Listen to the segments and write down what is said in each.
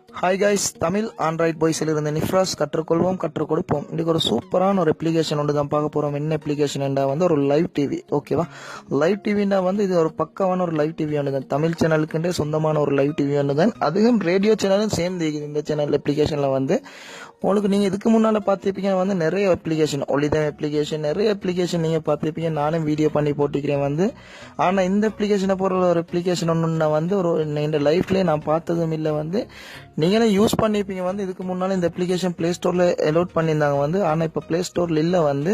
Hi guys, Tamil Android பாய்ஸில் இருந்து நிஃப்ராஸ் கற்றுக்கொள்வோம் கற்றுக் கொடுப்போம். இன்றைக்கி ஒரு சூப்பரான ஒரு அப்ளிகேஷன் ஒன்று தான் பார்க்க போகிறோம். என்ன அப்ளிகேஷன் வந்து ஒரு லைவ் டிவி. ஓகேவா, லைவ் டிவின்னா வந்து இது ஒரு பக்கமான ஒரு லைவ் டிவி ஒன்று தான். தமிழ் சேனலுக்குன்றே சொந்தமான ஒரு லைவ் டிவி ஒன்று தான். அதுவும் ரேடியோ சேனலும் சேர்ந்து இந்த சேனல் அப்ளிகேஷனில் வந்து உங்களுக்கு நீங்கள் இதுக்கு முன்னால் பார்த்துருப்பீங்க வந்து நிறைய அப்ளிகேஷன், ஒளிதம் அப்ளிகேஷன், நிறைய அப்ளிகேஷன் நீங்கள் பார்த்துருப்பீங்க. நானும் வீடியோ பண்ணி போட்டுக்கிறேன் வந்து. ஆனால் இந்த அப்ளிகேஷனை போகிற ஒரு அப்ளிகேஷன் ஒன்று நான் வந்து இந்த லைஃப்லேயே நான் பார்த்ததும் இல்லை வந்து. நீங்களே யூஸ் பண்ணியிருப்பீங்க வந்து. இதுக்கு முன்னால் இந்த அப்ளிகேஷன் ப்ளே ஸ்டோரில் அலோட் பண்ணியிருந்தாங்க வந்து. ஆனால் இப்போ ப்ளே ஸ்டோரில் இல்லை வந்து.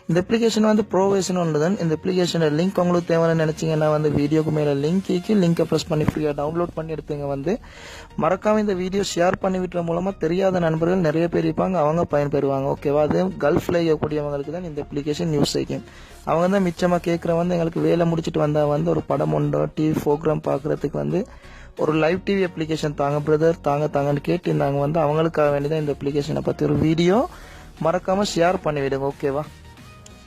இந்த அப்ளிகேஷன் வந்து ப்ரோவேஷன் ஒன்று தான். இந்த அப்ளிகேஷனோட லிங்க் உங்களுக்கு தேவைன்னு நினச்சிங்கன்னா வந்து வீடியோக்கு மேலே லிங்கை ப்ரெஸ் பண்ணி ஃப்ரீயாக டவுன்லோட் பண்ணி எடுத்துங்க வந்து. மறக்காமல் இந்த வீடியோ ஷேர் பண்ணி விட்டுற மூலமாக தெரியாத நண்பர்கள் நிறைய பேர் இருப்பாங்க, அவங்க பயன்பெறுவாங்க. ஓகேவா, அது கல்ஃபில் இருக்கக்கூடியவங்களுக்கு தான் இந்த அப்ளிகேஷன் யூஸ் செய்யும். அவங்க தான் மிச்சமாக கேட்குற வந்து எங்களுக்கு வேலை முடிச்சுட்டு வந்தால் வந்து ஒரு படம் ஒன்றோ டிவி ப்ரோக்ராம் பார்க்குறதுக்கு வந்து ஒரு லைவ் டிவி அப்ளிகேஷன் தாங்க பிரதர், தாங்கன்னு கேட்டிருந்தாங்க வந்து. அவங்களுக்காக வேண்டிதான் இந்த அப்ளிகேஷனை பற்றி ஒரு வீடியோ. மறக்காமல் ஷேர் பண்ணிவிடுங்க. ஓகேவா,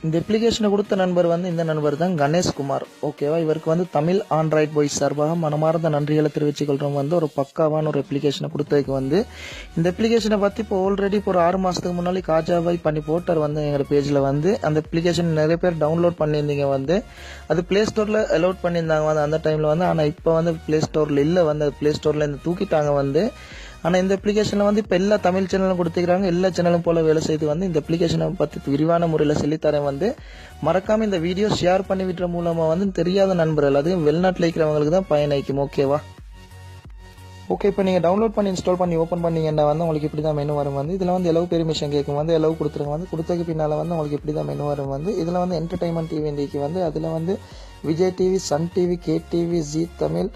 இந்த அப்ளிகேஷனை கொடுத்த நண்பர் வந்து இந்த நண்பர் தான் கணேஷ்குமார். ஓகேவா, இவருக்கு வந்து தமிழ் ஆண்ட்ராய்ட் பாய்ஸ் சார்பாக மனமார்ந்த நன்றிகளை தெரிவிச்சுக்கொள்கிறோம் வந்து. ஒரு பக்காவான ஒரு அப்ளிகேஷனை கொடுத்ததுக்கு வந்து. இந்த அப்ளிகேஷனை பற்றி இப்போ ஆல்ரெடி இப்போ ஒரு 6 மாதத்துக்கு முன்னாடி காஜாபாய் பண்ணி போட்டார் வந்து எங்கள் பேஜில் வந்து. அந்த அப்ளிகேஷன் நிறைய பேர் டவுன்லோட் பண்ணியிருந்தீங்க வந்து. அது ப்ளே ஸ்டோரில் அலோட் பண்ணியிருந்தாங்க வந்து அந்த டைமில் வந்து. ஆனால் இப்போ வந்து ப்ளே ஸ்டோரில் இல்லை வந்து. ப்ளே ஸ்டோரில் இருந்து தூக்கிட்டாங்க வந்து. ஆனால் இந்த அப்ளிகேஷனில் வந்து இப்போ எல்லா தமிழ் சேனலும் கொடுத்துக்கிறாங்க. எல்லா சேனலும் போல் வேலை செய்து வந்து இந்த அப்ளிகேஷனை பற்றி விரிவான முறையில் சொல்லித்தரேன் வந்து. மறக்காமல் இந்த வீடியோ ஷேர் பண்ணி விட்டுற மூலமாக வந்து தெரியாத நண்பர்கள், அதுவும் வெளிநாட்டில் இருக்கிறவங்களுக்கு தான் பயனளிக்கும். ஓகேவா, ஓகே, இப்போ நீங்கள் டவுன்லோட் பண்ணி இன்ஸ்டால் பண்ணி ஓப்பன் பண்ணீங்கன்னா வந்து உங்களுக்கு இப்படி தான் மெனு வரும் வந்து. இதில் வந்து எலவு பெர்மிஷன் கேட்கும் வந்து. எலவு கொடுத்துருங்க வந்து. கொடுத்ததுக்கு பின்னால் வந்து உங்களுக்கு இப்படி தான் மெனு வரும் வந்து. இதில் வந்து என்டர்டைன்மெண்ட் டிவி இன்றைக்கி வந்து. அதில் வந்து Vijay TV, Sun TV, K TV, Zee Tamil,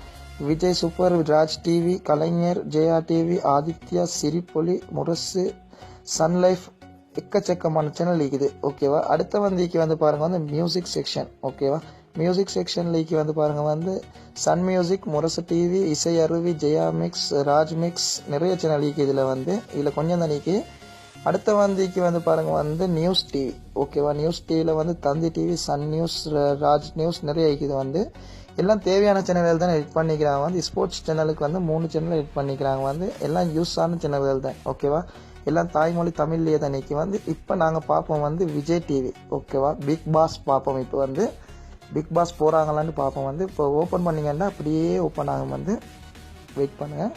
Vijay super, Raj TV, Kalaignar, Jaya TV, Adithya, Sirippoli, Murasu, Sun Life, எக்கச்சக்கமான சேனல் இருக்குது. ஓகேவா, அடுத்த வந்திக்கு வந்து பாருங்க வந்து மியூசிக் செக்ஷன். ஓகேவா, மியூசிக் செக்ஷன்லேக்கு வந்து பாருங்க வந்து Sun Music, Murasu TV, Isai Aruvi, Jaya Mix, Raj Mix, நிறைய சேனல் இருக்குது இதில் வந்து. இதில் கொஞ்சம் தான் நீக்கி. அடுத்த வந்திக்கு வந்து பாருங்க வந்து நியூஸ் டிவி. ஓகேவா, நியூஸ் டிவியில் வந்து Thanthi TV, Sun News, Raj News நிறைய இருக்குது வந்து. எல்லாம் தேவையான சேனல்கள் தான் எடிட் பண்ணிக்கிறாங்க வந்து. ஸ்போர்ட்ஸ் சேனலுக்கு வந்து 3 சேனல் எடிட் பண்ணிக்கிறாங்க வந்து. எல்லாம் யூஸான சேனல்கள் தான். ஓகேவா, எல்லாம் தாய்மொழி தமிழ்லேயே தான் நிற்கி வந்து. இப்போ நாங்கள் பார்ப்போம் வந்து விஜய் டிவி. ஓகேவா, பிக் பாஸ் பார்ப்போம். இப்போ வந்து பிக் பாஸ் போகிறாங்களான்னு பார்ப்போம் வந்து. இப்போ ஓப்பன் பண்ணிங்கன்னா அப்படியே ஓப்பன் ஆகும் வந்து. வெயிட் பண்ணுங்கள்.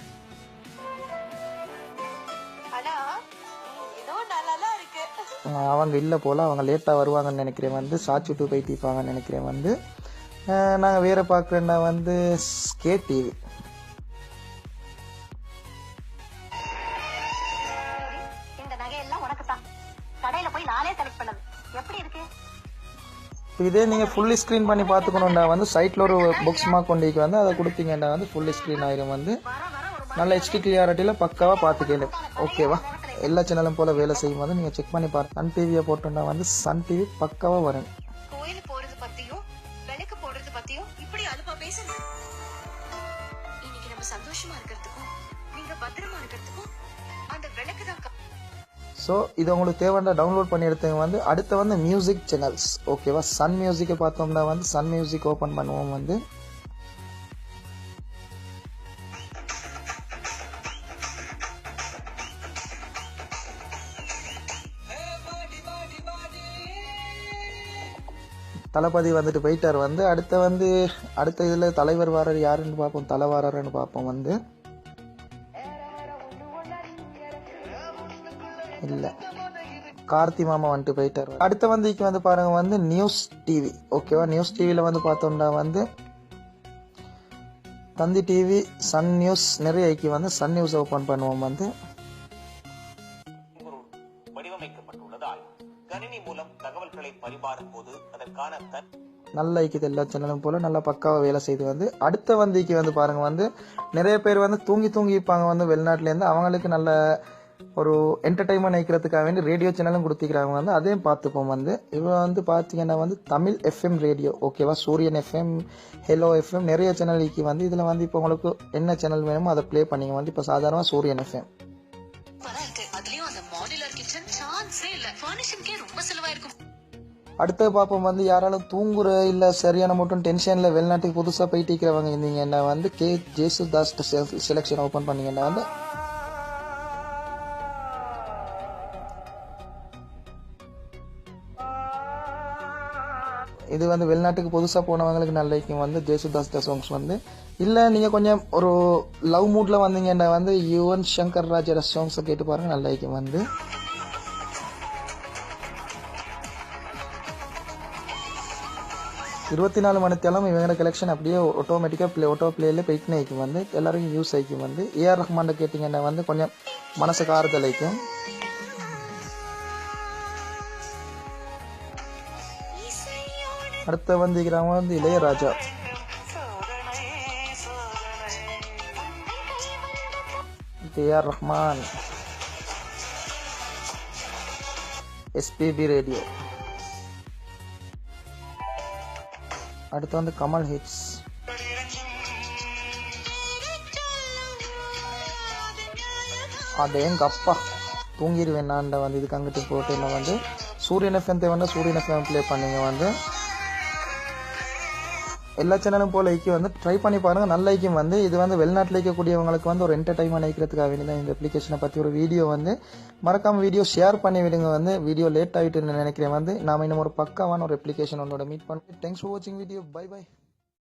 அவங்க இல்லை போல், அவங்க லேட்டாக வருவாங்கன்னு நினைக்கிறேன் வந்து. சாச்சுட்டு போயிட்டு இருப்பாங்கன்னு நினைக்கிறேன் வந்து. நாங்கள் வேறு பார்க்குறேன்னா வந்து கே டிவி. இதே நீங்கள் ஃபுல்லி ஸ்க்ரீன் பண்ணி பார்த்துக்கணுண்டா வந்து சைட்டில் ஒரு புக்ஸ் மார்க் கொண்டிக்கு வந்து அதை கொடுத்தீங்கன்னா வந்து ஃபுல்லி ஸ்க்ரீன் ஆயிரும் வந்து. நல்ல ஹெச்டி கிளியாரிட்டியில் பக்காவாக பார்த்துக்கலாம். ஓகேவா, எல்லா சேனலும் போல் வேலை செய்யும் வந்து நீங்கள் செக் பண்ணி பாருங்க. சன் டிவியை போட்டோன்னா வந்து சன் டிவி பக்காவாக வரும். ஸோ இது உங்களுக்கு தேவையான டவுன்லோட் பண்ணி எடுத்துங்க வந்து. அடுத்து வந்து மியூசிக் சேனல்ஸ். ஓகேவா, சன் மியூசிக்கை பார்த்தோம்னா வந்து சன் மியூசிக் ஓப்பன் பண்ணுவோம் வந்து. தளபதி வந்துட்டு போயிட்டார் வந்து. அடுத்த இதில் தலைவர் வாரர் யாருன்னு பார்ப்போம். தலை வாரர்னு பார்ப்போம் வந்து. இல்லை, கார்த்தி மாமா வந்துட்டு போயிட்டார். அடுத்த வந்திக்கு வந்து பாருங்க வந்து நியூஸ் டிவி. ஓகேவா, நியூஸ் டிவியில் வந்து பார்த்தோம்னா வந்து தந்தி டிவி, சன் நியூஸ் நிறைய ஐக்கி வந்து. சன் நியூஸ் ஓப்பன் பண்ணுவோம் வந்து. வடிவமைக்கப்பட்டுள்ளதால் கணினி மூலம் தகவல்களை பரிமாறும் போது அதற்கான நல்ல ஐக்கியது எல்லா சேனலும் போல நல்லா பக்காவாக வேலை செய்து வந்து. அடுத்த வந்திக்கு வந்து பாருங்க வந்து நிறைய பேர் வந்து தூங்கி இருப்பாங்க வந்து வெளிநாட்டிலேருந்து. அவங்களுக்கு நல்ல ஒரு என்டர்டைன்மெண்ட் ஆகிக்கிறதுக்காக வேண்டி ரேடியோ சேனலும் கொடுத்துக்கிறாங்க வந்து. அதையும் பார்த்துப்போம் வந்து. இவன் வந்து பார்த்தீங்கன்னா வந்து தமிழ் எஃப்எம் ரேடியோ. ஓகேவா, சூரியன் எஃப்எம், ஹெலோ எஃப்எம், நிறைய சேனலுக்கு வந்து. இதில் வந்து இப்போ உங்களுக்கு என்ன சேனல் வேணுமோ அதை ப்ளே பண்ணிங்க வந்து. இப்போ சாதாரணமாக சூரியன் எஃப்எம். அடுத்து பார்ப்போம் வந்து யாராலும் தூங்குற இல்லை சரியான மட்டும் டென்ஷனில் வெளிநாட்டுக்கு புதுசாக போயிட்டு இருக்கிறவங்க இருந்தீங்கன்னா வந்து கே ஜேசுதாஸ் செலெக்ஷன் ஓப்பன் பண்ணிங்கன்னா வந்து இது வந்து வெளிநாட்டுக்கு புதுசாக போனவங்களுக்கு நல்ல ஐக்கும் வந்து ஜேசுதாஸ் சாங்ஸ் வந்து. இல்லை நீங்கள் கொஞ்சம் ஒரு லவ் மூடில் வந்தீங்கன்னா வந்து யுவன் சங்கர் ராஜோட சாங்ஸை கேட்டு பாருங்கள், நல்ல ஐக்கும் வந்து. இருபத்தி 4 மணித்தேலம் இவங்க கலெக்ஷன் அப்படியே ஆட்டோமேட்டிக்காக ஆட்டோ பிளேயில் போயிட்டுனே ஆயிக்கும் வந்து, எல்லாருக்கும் யூஸ் ஆகிக்கும் வந்து. ஏஆர் ரஹ்மான் கேட்டிங்கன்னா வந்து கொஞ்சம் மனசுக்கு ஆறுதல் ஆயிக்கும். அடுத்த வந்துக்கிறவங்க வந்து இளையராஜா. ஏஆர் ரஹ்மான், எஸ்பிபி ரேடியோ. அடுத்து வந்து கமல் ஹிட்ஸ். எங்க அப்பா தூங்கிடுவேன் நான் வந்து இதுக்கு அங்கிட்டு போட்டு என்ன வந்து சூரியன் எஃப்எம் தேவைன்னா சூரியன் எஃப்எம் ப்ளே பண்ணுங்க வந்து. எல்லா சேனலும் போல ஐக்கியம் வந்து ட்ரை பண்ணி பாருங்க, நல்ல ஐக்கியம் வந்து. இது வந்து வெளிநாட்டில் இருக்கக்கூடியவங்களுக்கு வந்து ஒரு என்டர்டைன்மெண்ட் ஐக்கிறதுக்காக வேண்டிய இந்த அப்ளிகேஷனை பற்றி ஒரு வீடியோ வந்து மறக்காம வீடியோ ஷேர் பண்ணி விடுங்க வந்து. வீடியோ லேட் ஆகிட்டு நினைக்கிறேன் வந்து. நாம இன்னும் ஒரு பக்காவான ஒரு அப்ளிகேஷன் உன்னோட மீட் பண்ணுவோம். தேங்க்ஸ் ஃபார் வாட்சிங் வீடியோ. Bye by.